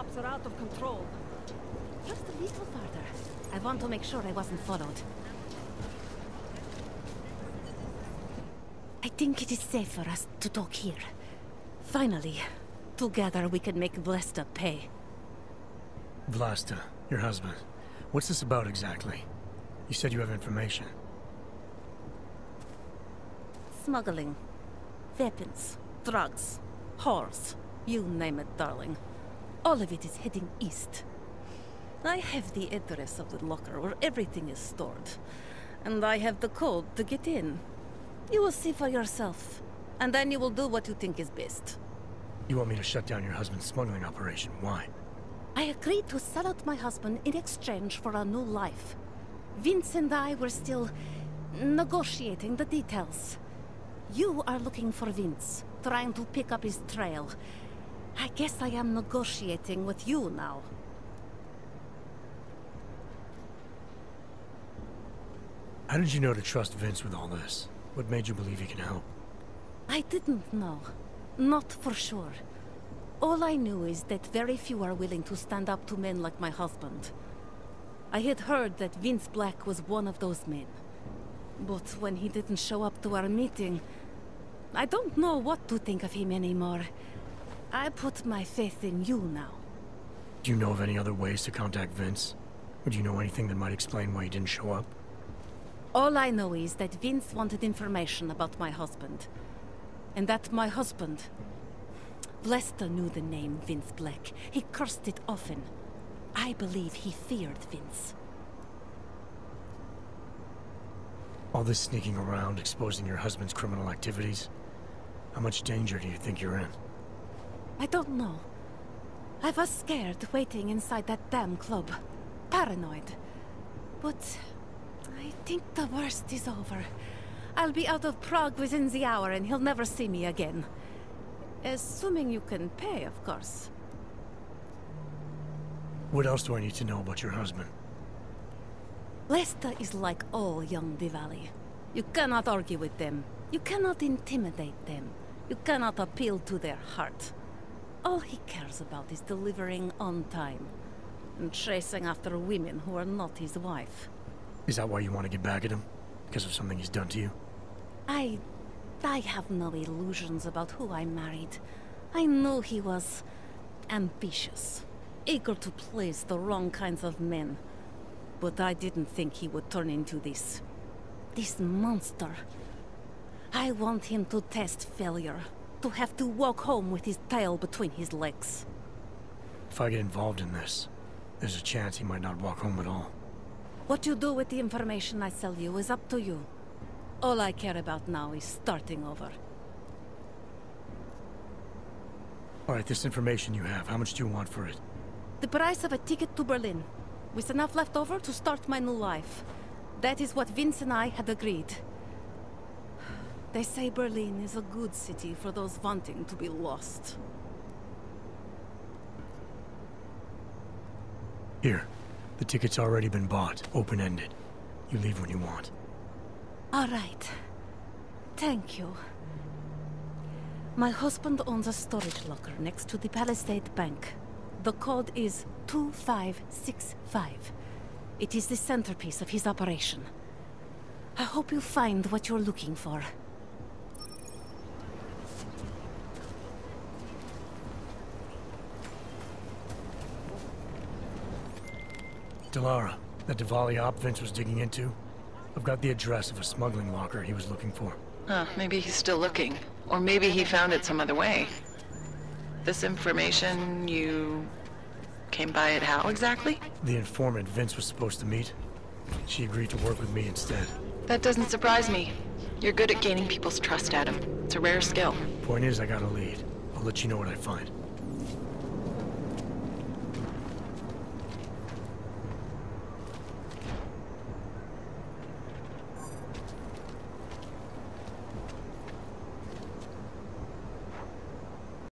cops are out of control. Just a little farther. I want to make sure I wasn't followed. I think it is safe for us to talk here. Finally, together we can make Vlasta pay. Vlasta, your husband. What's this about exactly? You said you have information. Smuggling. Weapons. Drugs. Whores. You name it, darling. All of it is heading east. I have the address of the locker where everything is stored. And I have the code to get in. You will see for yourself. And then you will do what you think is best. You want me to shut down your husband's smuggling operation? Why? I agreed to sell out my husband in exchange for a new life. Vince and I were still negotiating the details. You are looking for Vince, trying to pick up his trail. I guess I am negotiating with you now. How did you know to trust Vince with all this? What made you believe he can help? I didn't know. Not for sure. All I knew is that very few are willing to stand up to men like my husband. I had heard that Vince Black was one of those men. But when he didn't show up to our meeting, I don't know what to think of him anymore. I put my faith in you now. Do you know of any other ways to contact Vince? Or do you know anything that might explain why he didn't show up? All I know is that Vince wanted information about my husband. And that my husband... Vlasta knew the name Vince Black. He cursed it often. I believe he feared Vince. All this sneaking around, exposing your husband's criminal activities. How much danger do you think you're in? I don't know. I was scared waiting inside that damn club. Paranoid. But I think the worst is over. I'll be out of Prague within the hour and he'll never see me again. Assuming you can pay, of course. What else do I need to know about your husband? Lesta is like all young Diwali. You cannot argue with them. You cannot intimidate them. You cannot appeal to their heart. All he cares about is delivering on time. And chasing after women who are not his wife. Is that why you want to get back at him? Because of something he's done to you? I have no illusions about who I married. I knew he was ambitious, eager to please the wrong kinds of men. But I didn't think he would turn into this monster. I want him to test failure, to have to walk home with his tail between his legs. If I get involved in this, there's a chance he might not walk home at all. What you do with the information I sell you is up to you. All I care about now is starting over. Alright, this information you have, how much do you want for it? The price of a ticket to Berlin, with enough left over to start my new life. That is what Vince and I had agreed. They say Berlin is a good city for those wanting to be lost. Here, the ticket's already been bought, open-ended. You leave when you want. All right. Thank you. My husband owns a storage locker next to the Palisade Bank. The code is 2565. It is the centerpiece of his operation. I hope you find what you're looking for. Delara, that Diwali op Vince was digging into? I've got the address of a smuggling locker he was looking for. Maybe he's still looking. Or maybe he found it some other way. This information, you came by it how exactly? The informant Vince was supposed to meet. She agreed to work with me instead. That doesn't surprise me. You're good at gaining people's trust, Adam. It's a rare skill. Point is, I got a lead. I'll let you know what I find.